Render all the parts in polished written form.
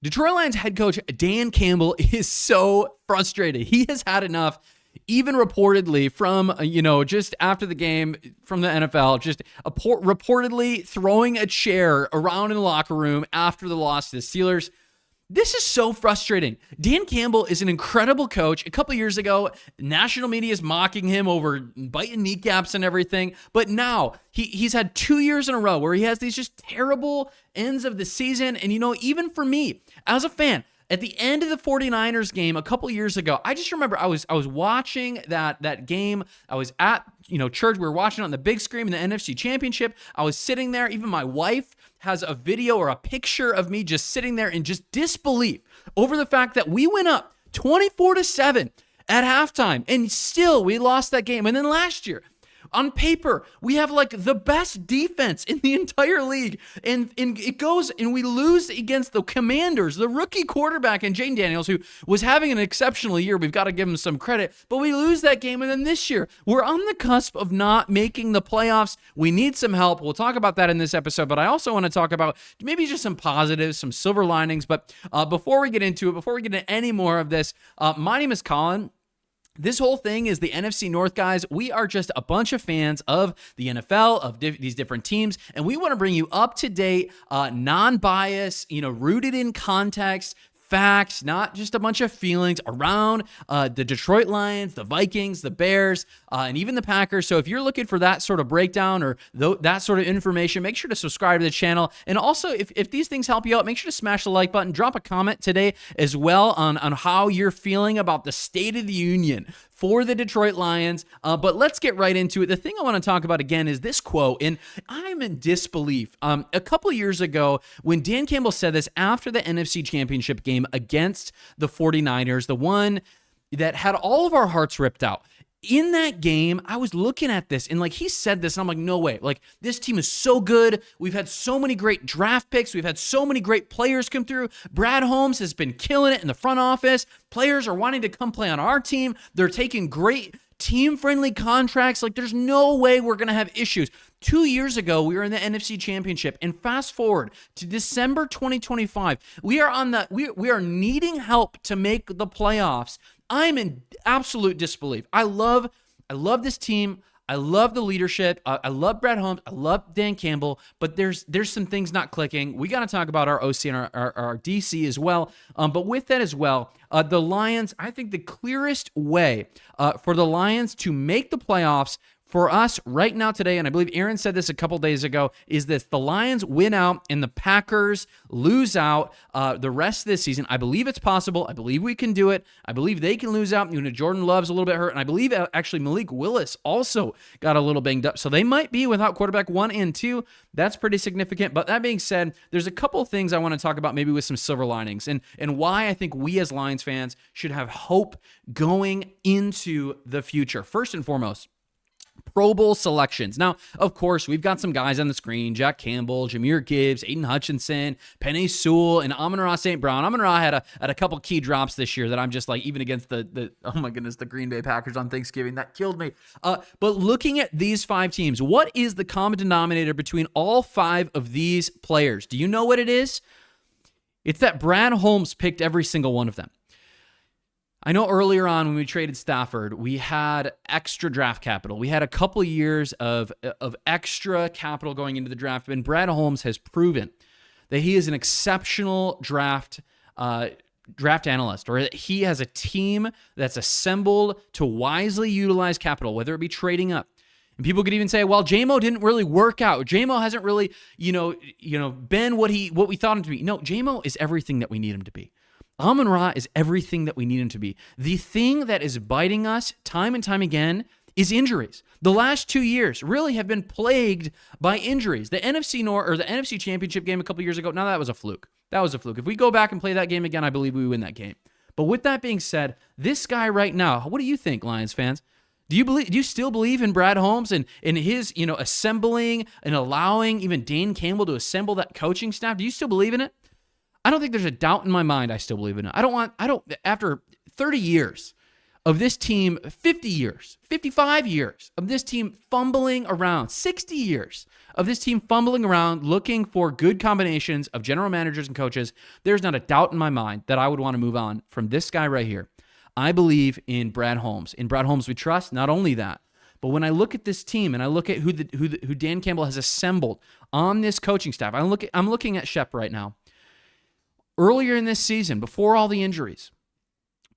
Detroit Lions head coach Dan Campbell is so frustrated. He has had enough, even reportedly from, just after the game from the NFL, just reportedly throwing a chair around in the locker room after the loss to the Steelers. This is so frustrating. Dan Campbell is an incredible coach. A couple years ago, national media is mocking him over biting kneecaps and everything. But now he's had 2 years in a row where he has these just terrible ends of the season. And, even for me as a fan, at the end of the 49ers game a couple years ago, I just remember I was watching that game. I was at church. We were watching it on the big screen in the NFC Championship. I was sitting there. Even my wife has a video or a picture of me just sitting there in just disbelief over the fact that we went up 24-7 at halftime and still we lost that game. And then last year, on paper, we have like the best defense in the entire league. And it goes and we lose against the Commanders, the rookie quarterback and Jane Daniels, who was having an exceptional year. We've got to give him some credit. But we lose that game. And then this year, we're on the cusp of not making the playoffs. We need some help. We'll talk about that in this episode. But I also want to talk about maybe just some positives, some silver linings. But before we get into it, before we get into any more of this, my name is Colin. This whole thing is the NFC North Guys. We are just a bunch of fans of the NFL, of these different teams, and we want to bring you up-to-date, non-biased, rooted in context, facts, not just a bunch of feelings around the Detroit Lions, the Vikings, the Bears, and even the Packers. So if you're looking for that sort of breakdown or that sort of information, make sure to subscribe to the channel. And also, if these things help you out, make sure to smash the like button. Drop a comment today as well on how you're feeling about the State of the Union for the Detroit Lions. But let's get right into it. The thing I want to talk about again is this quote, and I'm in disbelief. A couple years ago, when Dan Campbell said this after the NFC Championship game against the 49ers, the one that had all of our hearts ripped out. In that game, I was looking at this and he said this and I'm like, no way. This team is so good. We've had so many great draft picks. We've had so many great players come through. Brad Holmes has been killing it in the front office. Players are wanting to come play on our team. They're taking great team-friendly contracts. There's no way we're going to have issues. 2 years ago, we were in the NFC Championship, and fast forward to December 2025, we are needing help to make the playoffs. I'm in absolute disbelief. I love this team. I love the leadership. I love Brad Holmes. I love Dan Campbell, but there's some things not clicking. We got to talk about our OC and our DC as well. But with that as well, the Lions, I think the clearest way for the Lions to make the playoffs for us right now today, and I believe Aaron said this a couple days ago, is this: the Lions win out and the Packers lose out the rest of this season. I believe it's possible. I believe we can do it. I believe they can lose out. Jordan Love's a little bit hurt, and I believe actually Malik Willis also got a little banged up. So they might be without quarterback 1 and 2. That's pretty significant. But that being said, there's a couple of things I want to talk about maybe with some silver linings and why I think we as Lions fans should have hope going into the future. First and foremost, Pro Bowl selections. Now, of course, we've got some guys on the screen: Jack Campbell, Jahmyr Gibbs, Aiden Hutchinson, Penei Sewell, and Amon-Ra St. Brown. Amon-Ra had a couple key drops this year that I'm just even against the oh my goodness, the Green Bay Packers on Thanksgiving, that killed me. But looking at these 5 teams, what is the common denominator between all 5 of these players? Do you know what it is? It's that Brad Holmes picked every single one of them. I know earlier on when we traded Stafford, we had extra draft capital. We had a couple years of extra capital going into the draft, and Brad Holmes has proven that he is an exceptional draft analyst, or that he has a team that's assembled to wisely utilize capital, whether it be trading up. And people could even say, well, J-Mo didn't really work out. J-Mo hasn't really, been what we thought him to be. No, J-Mo is everything that we need him to be. Amon-Ra is everything that we need him to be. The thing that is biting us time and time again is injuries. The last 2 years really have been plagued by injuries. The NFC North, or the NFC Championship game a couple years ago, now that was a fluke. That was a fluke. If we go back and play that game again, I believe we win that game. But with that being said, this guy right now, what do you think, Lions fans? Do you still believe in Brad Holmes and in his, assembling and allowing even Dan Campbell to assemble that coaching staff? Do you still believe in it? I don't think there's a doubt in my mind I still believe in it. After 30 years of this team, 50 years, 55 years of this team fumbling around, 60 years of this team fumbling around looking for good combinations of general managers and coaches, there's not a doubt in my mind that I would want to move on from this guy right here. I believe in Brad Holmes. In Brad Holmes we trust. Not only that, but when I look at this team and I look at who Dan Campbell has assembled on this coaching staff, I'm looking at Shep right now. Earlier in this season, before all the injuries,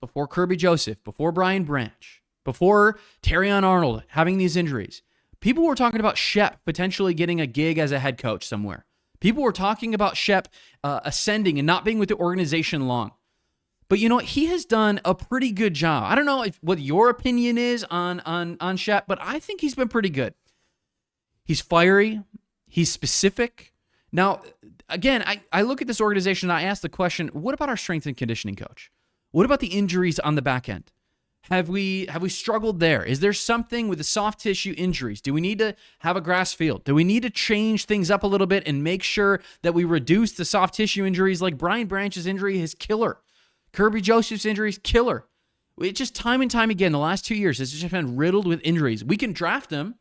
before Kirby Joseph, before Brian Branch, before Terrion Arnold having these injuries, people were talking about Shep potentially getting a gig as a head coach somewhere. People were talking about Shep ascending and not being with the organization long. But you know what? He has done a pretty good job. I don't know what your opinion is on Shep, but I think he's been pretty good. He's fiery. He's specific. Now, again, I look at this organization and I ask the question, what about our strength and conditioning coach? What about the injuries on the back end? Have we struggled there? Is there something with the soft tissue injuries? Do we need to have a grass field? Do we need to change things up a little bit and make sure that we reduce the soft tissue injuries like Brian Branch's injury is killer? Kirby Joseph's injuries, killer. It just time and time again, the last 2 years, has just been riddled with injuries. We can draft them.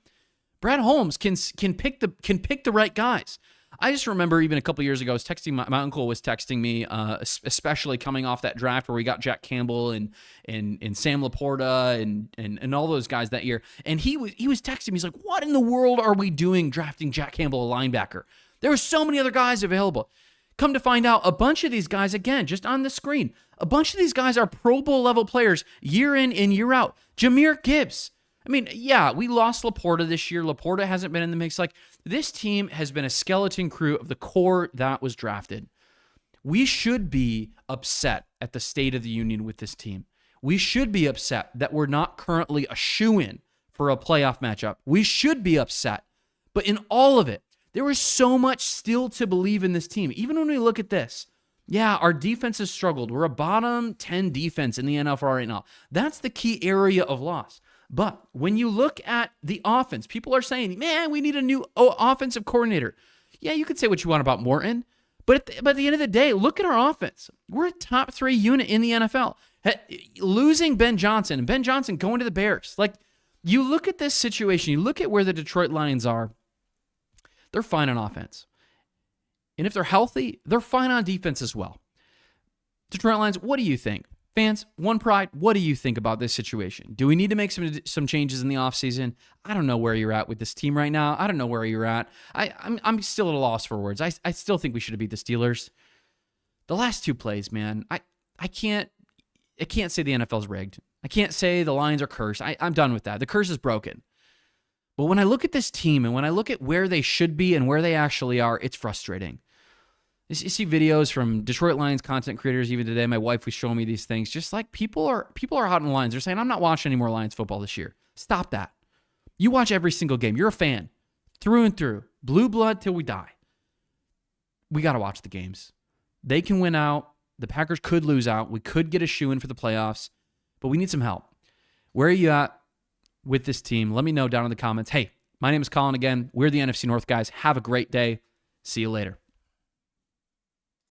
Brad Holmes can pick the right guys. I just remember even a couple years ago, I was texting my uncle was texting me, especially coming off that draft where we got Jack Campbell and Sam Laporta and all those guys that year. And he was texting me. He's like, "What in the world are we doing drafting Jack Campbell, a linebacker? There were so many other guys available." Come to find out, a bunch of these guys, again, just on the screen, a bunch of these guys are Pro Bowl level players year in and year out. Jahmyr Gibbs. I mean, yeah, we lost Laporta this year. Laporta hasn't been in the mix. Like, this team has been a skeleton crew of the core that was drafted. We should be upset at the state of the union with this team. We should be upset that we're not currently a shoo-in for a playoff matchup. We should be upset. But in all of it, there is so much still to believe in this team. Even when we look at this, yeah, our defense has struggled. We're a bottom 10 defense in the NFL right now. That's the key area of loss. But when you look at the offense, people are saying, man, we need a new offensive coordinator. Yeah, you could say what you want about Morton, but at the end of the day, look at our offense. We're a top 3 unit in the NFL. Losing Ben Johnson and Ben Johnson going to the Bears. Like, you look at this situation, you look at where the Detroit Lions are, they're fine on offense. And if they're healthy, they're fine on defense as well. Detroit Lions, what do you think? Fans, One Pride, what do you think about this situation? Do we need to make some changes in the offseason? I don't know where you're at with this team right now. I don't know where you're at. I'm still at a loss for words. I still think we should have beat the Steelers. The last 2 plays, man, I can't say the NFL's rigged. I can't say the Lions are cursed. I'm done with that. The curse is broken. But when I look at this team and when I look at where they should be and where they actually are, it's frustrating. You see videos from Detroit Lions content creators even today. My wife was showing me these things. Just like people are hot in the Lions. They're saying, I'm not watching any more Lions football this year. Stop that. You watch every single game. You're a fan. Through and through. Blue blood till we die. We got to watch the games. They can win out. The Packers could lose out. We could get a shoe-in for the playoffs. But we need some help. Where are you at with this team? Let me know down in the comments. Hey, my name is Colin again. We're the NFC North Guys. Have a great day. See you later.